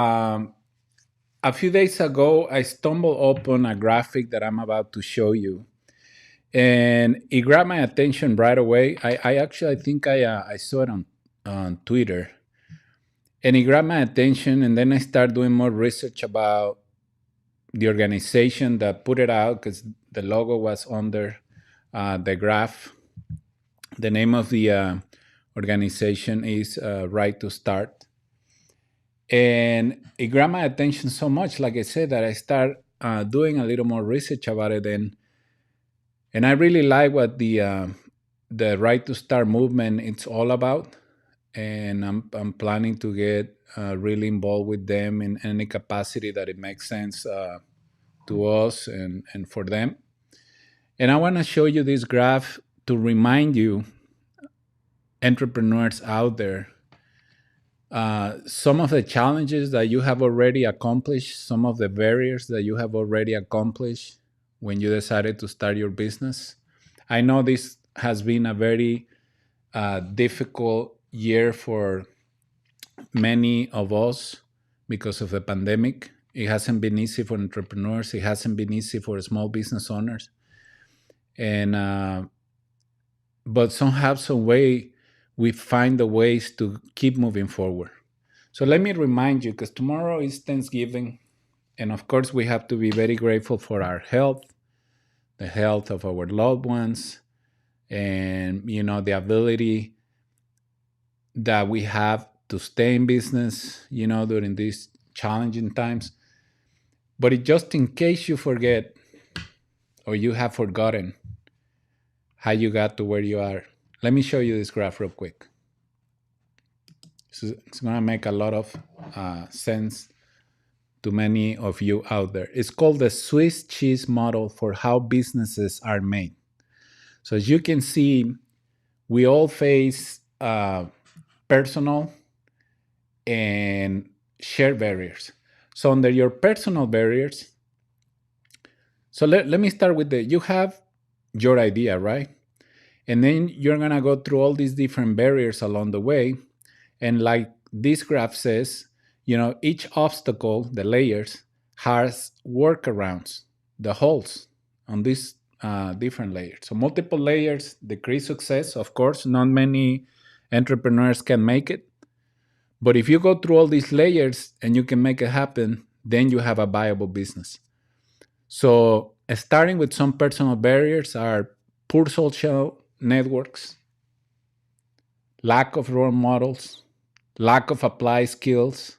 Um, a few days ago, I stumbled upon a graphic that I'm about to show you, and it grabbed my attention right away. I actually, I think I saw it on Twitter, and it grabbed my attention. And then I started doing more research about the organization that put it out because the logo was under the graph. The name of the organization is Right to Start. And it grabbed my attention so much, like I said, that I start doing a little more research about it. And I really like what the Right to Start movement it's all about. And I'm planning to get really involved with them in any capacity that it makes sense to us and for them. And I want to show you this graph to remind you, entrepreneurs out there, some of the challenges that you have already accomplished, some of the barriers that you have already accomplished when you decided to start your business. I know this has been a very difficult year for many of us because of the pandemic. It hasn't been easy for entrepreneurs, it hasn't been easy for small business owners. And but somehow, some way, we find the ways to keep moving forward. So let me remind you, because tomorrow is Thanksgiving, and of course we have to be very grateful for our health, the health of our loved ones, and the ability that we have to stay in business, during these challenging times. But just in case you forget or you have forgotten how you got to where you are, let me show you this graph real quick. So it's going to make a lot of sense to many of you out there. It's called the Swiss cheese model for how businesses are made. So as you can see, we all face personal and shared barriers. So under your personal barriers, so let me start with you have your idea, right? And then you're going to go through all these different barriers along the way. And like this graph says, each obstacle, the layers, has workarounds, the holes on these different layers. So multiple layers decrease success. Of course, not many entrepreneurs can make it. But if you go through all these layers and you can make it happen, then you have a viable business. So starting with some personal barriers are poor social networks, lack of role models, lack of applied skills,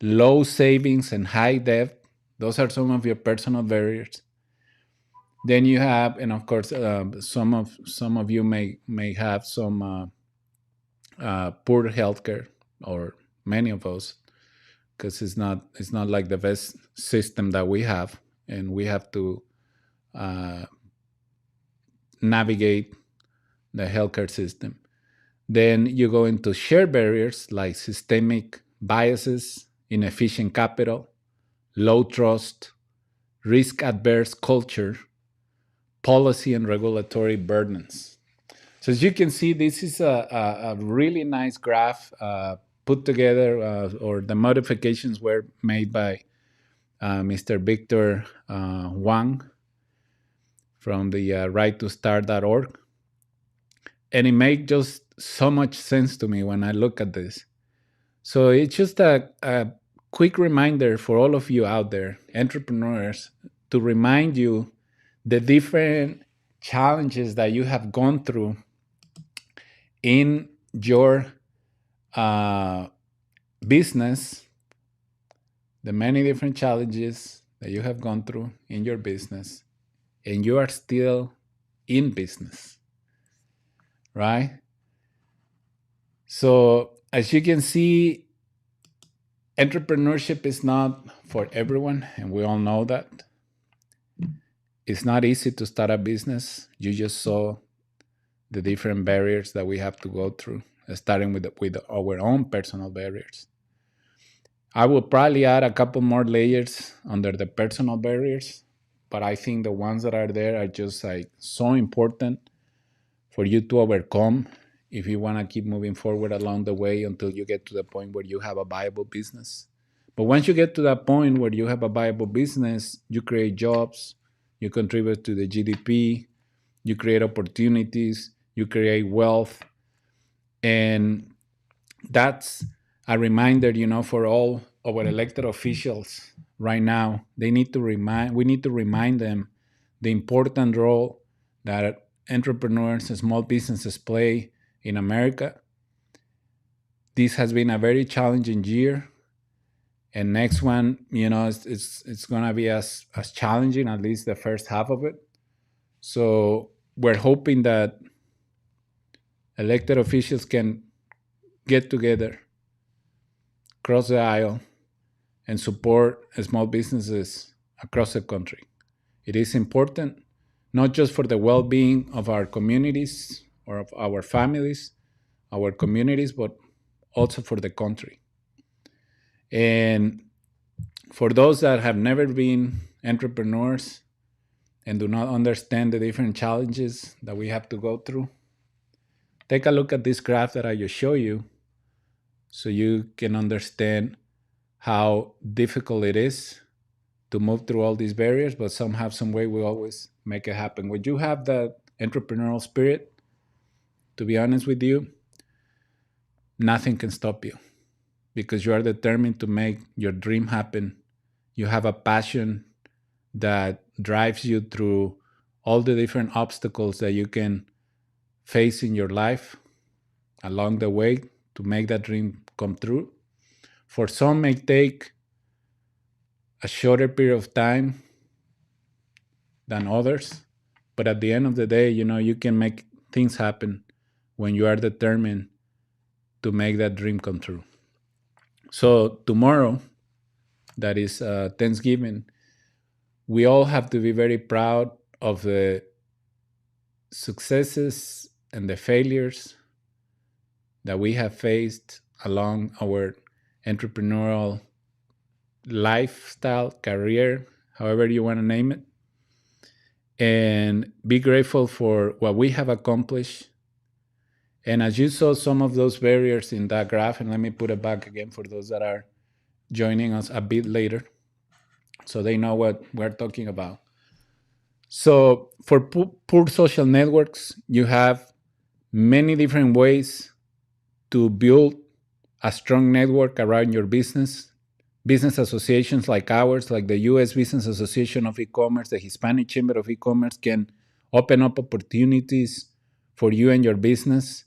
low savings and high debt. Those are some of your personal barriers. Then you have, and of course, some of you may have some poor healthcare, or many of us, because it's not like the best system that we have, and we have to uh, navigate the healthcare system. Then you go into shared barriers like systemic biases, inefficient capital, low trust, risk adverse culture, policy and regulatory burdens. So as you can see, this is a really nice graph put together, or the modifications were made by Mr. Victor Hwang from the right2start.org. And it made just so much sense to me when I look at this. So it's just a quick reminder for all of you out there, entrepreneurs, to remind you the different challenges that you have gone through in your uh, business, the many different challenges that you have gone through in your business, and you are still in business, right? So, as you can see, entrepreneurship is not for everyone, and we all know that. It's not easy to start a business. You just saw the different barriers that we have to go through, starting with our own personal barriers. I will probably add a couple more layers under the personal barriers, but I think the ones that are there are just like so important for you to overcome if you want to keep moving forward along the way until you get to the point where you have a viable business. But once you get to that point where you have a viable business, you create jobs, you contribute to the GDP, you create opportunities, you create wealth, and that's a reminder, for all our elected officials right now. We need to remind them the important role that entrepreneurs and small businesses play in America. This has been a very challenging year, and next one, it's gonna be as challenging, at least the first half of it. So we're hoping that elected officials can get together, cross the aisle, and support small businesses across the country. It is important, not just for the well being of our communities or of our families, our communities, but also for the country. And for those that have never been entrepreneurs and do not understand the different challenges that we have to go through, take a look at this graph that I just showed you so you can understand how difficult it is to move through all these barriers, but somehow, some way, we always make it happen. When you have that entrepreneurial spirit, to be honest with you, nothing can stop you because you are determined to make your dream happen. You have a passion that drives you through all the different obstacles that you can face in your life along the way to make that dream come true. For some, may take a shorter period of time than others, but at the end of the day, you can make things happen when you are determined to make that dream come true. So tomorrow, that is Thanksgiving, we all have to be very proud of the successes and the failures that we have faced along our entrepreneurial lifestyle, career, however you want to name it, and be grateful for what we have accomplished. And as you saw some of those barriers in that graph, and let me put it back again for those that are joining us a bit later so they know what we're talking about. So for poor social networks, you have many different ways to build a strong network around your business. Business associations like ours, like the US Business Association of E-commerce, the Hispanic Chamber of E-commerce, can open up opportunities for you and your business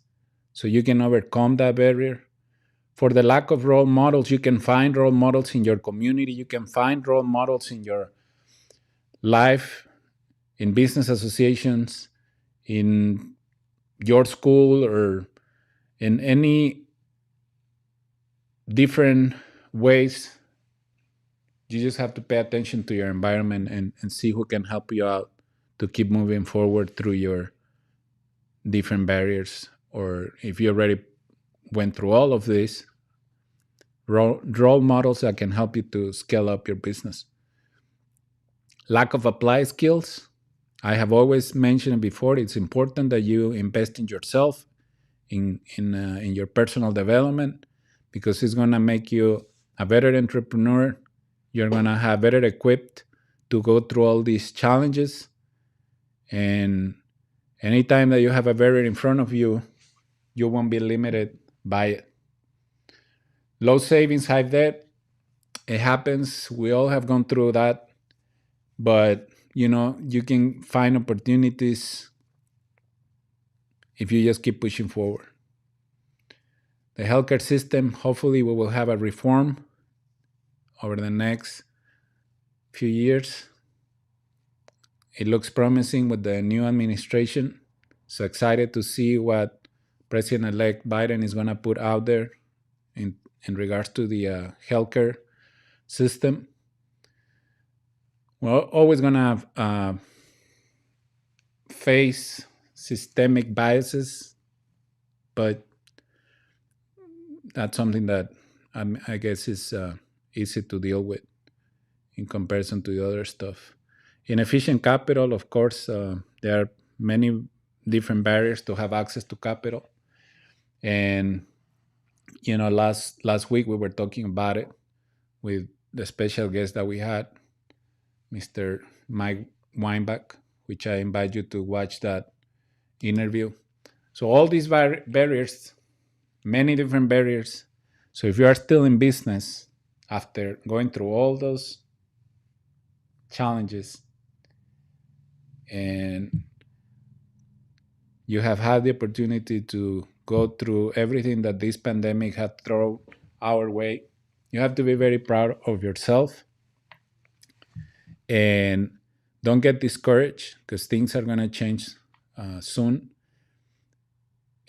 so you can overcome that barrier. For the lack of role models, you can find role models in your community. You can find role models in your life, in business associations, in your school, or in any different ways. You just have to pay attention to your environment and see who can help you out to keep moving forward through your different barriers. Or if you already went through all of this, role models that can help you to scale up your business. Lack of applied skills. I have always mentioned it before. It's important that you invest in yourself, in your personal development, because it's gonna make you a better entrepreneur. You're gonna have better equipped to go through all these challenges. And anytime that you have a barrier in front of you, you won't be limited by it. Low savings, high debt. It happens. We all have gone through that. But you can find opportunities if you just keep pushing forward. The healthcare system, hopefully we will have a reform over the next few years. It looks promising with the new administration. So excited to see what President-elect Biden is going to put out there in regards to the healthcare system. We're always going to have face systemic biases, but that's something that I guess is easy to deal with in comparison to the other stuff. Inefficient capital, of course, there are many different barriers to have access to capital. And last week we were talking about it. with the special guest that we had, Mr. Mike Weinbach, which I invite you to watch that interview. So all these barriers, many different barriers. So if you are still in business after going through all those challenges and you have had the opportunity to go through everything that this pandemic had thrown our way, you have to be very proud of yourself and don't get discouraged because things are going to change soon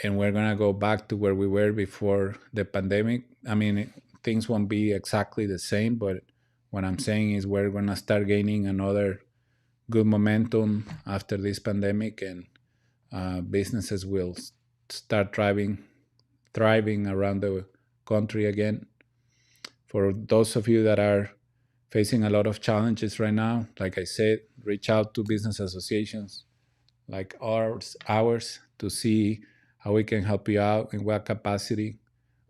and we're going to go back to where we were before the pandemic. I mean, things won't be exactly the same, but what I'm saying is we're going to start gaining another good momentum after this pandemic, and businesses will start thriving around the country again. For those of you that are facing a lot of challenges right now, like I said, reach out to business associations like ours to see how we can help you out in what capacity,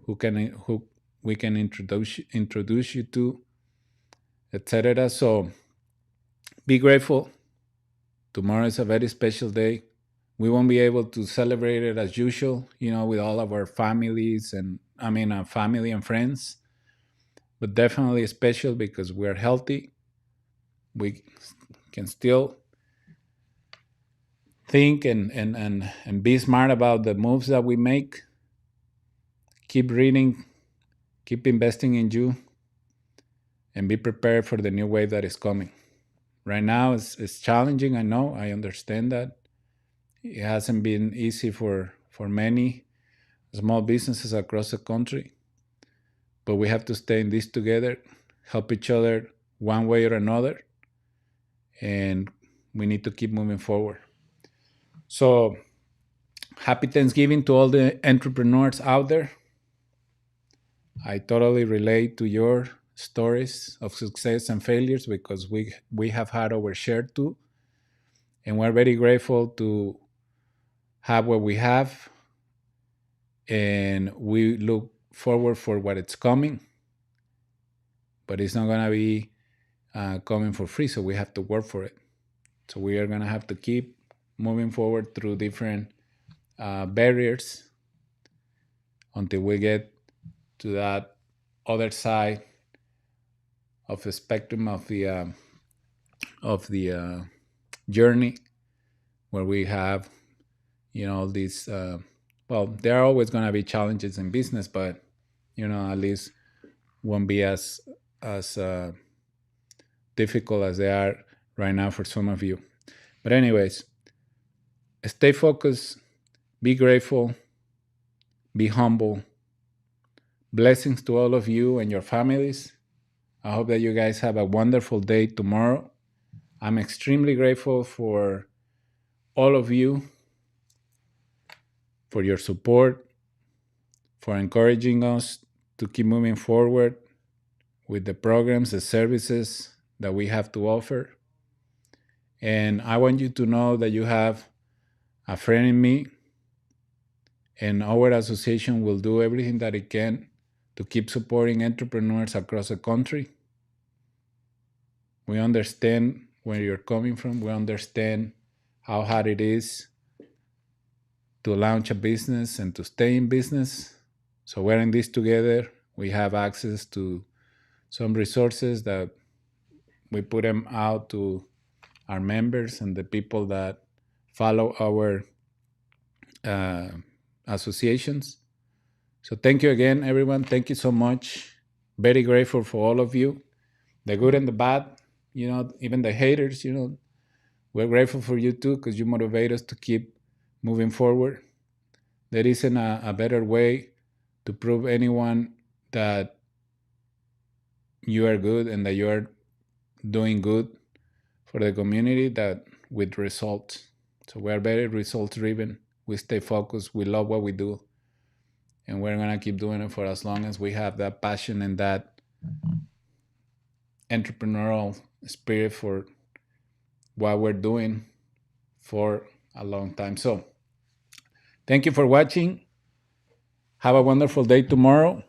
who we can introduce you to, etc. So be grateful. Tomorrow is a very special day. We won't be able to celebrate it as usual, with all of our families and family and friends, but definitely special because we're healthy. We can still think and be smart about the moves that we make. Keep reading, keep investing in you, and be prepared for the new wave that is coming. Right now, it's challenging. I know, I understand that. It hasn't been easy for many small businesses across the country, but we have to stay in this together, help each other one way or another, and we need to keep moving forward. So, happy Thanksgiving to all the entrepreneurs out there. I totally relate to your stories of success and failures because we have had our share too, and we're very grateful to have what we have, and we look forward for what it's coming. But it's not gonna be coming for free, so we have to work for it. So we are gonna have to keep moving forward through different barriers until we get to that other side of the spectrum of the journey, where we have these well, there are always going to be challenges in business, but at least won't be as difficult as they are right now for some of you. But anyways, stay focused, be grateful, be humble. Blessings to all of you and your families. I hope that you guys have a wonderful day tomorrow. I'm extremely grateful for all of you, for your support, for encouraging us to keep moving forward with the programs, the services that we have to offer. And I want you to know that you have a friend in me, and our association will do everything that it can to keep supporting entrepreneurs across the country. We understand where you're coming from. We understand how hard it is to launch a business and to stay in business. So we're in this together. We have access to some resources that we put them out to our members and the people that follow our associations. So thank you again, everyone. Thank you so much. Very grateful for all of you, the good and the bad, even the haters, we're grateful for you too, because you motivate us to keep moving forward. There isn't a better way to prove anyone that you are good and that you are doing good for the community that with results. So we are very results driven. We stay focused. We love what we do. And we're going to keep doing it for as long as we have that passion and that entrepreneurial spirit for what we're doing for a long time. So thank you for watching. Have a wonderful day tomorrow.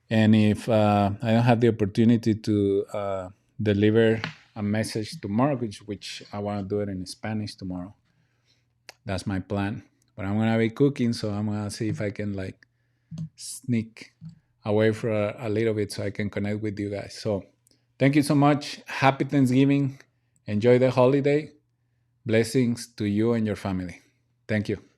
And if I don't have the opportunity to deliver a message tomorrow, which I want to do it in Spanish tomorrow, that's my plan. But I'm gonna be cooking, so I'm gonna see if I can like sneak away for a little bit so I can connect with you guys. So thank you so much. Happy Thanksgiving. Enjoy the holiday. Blessings to you and your family. Thank you.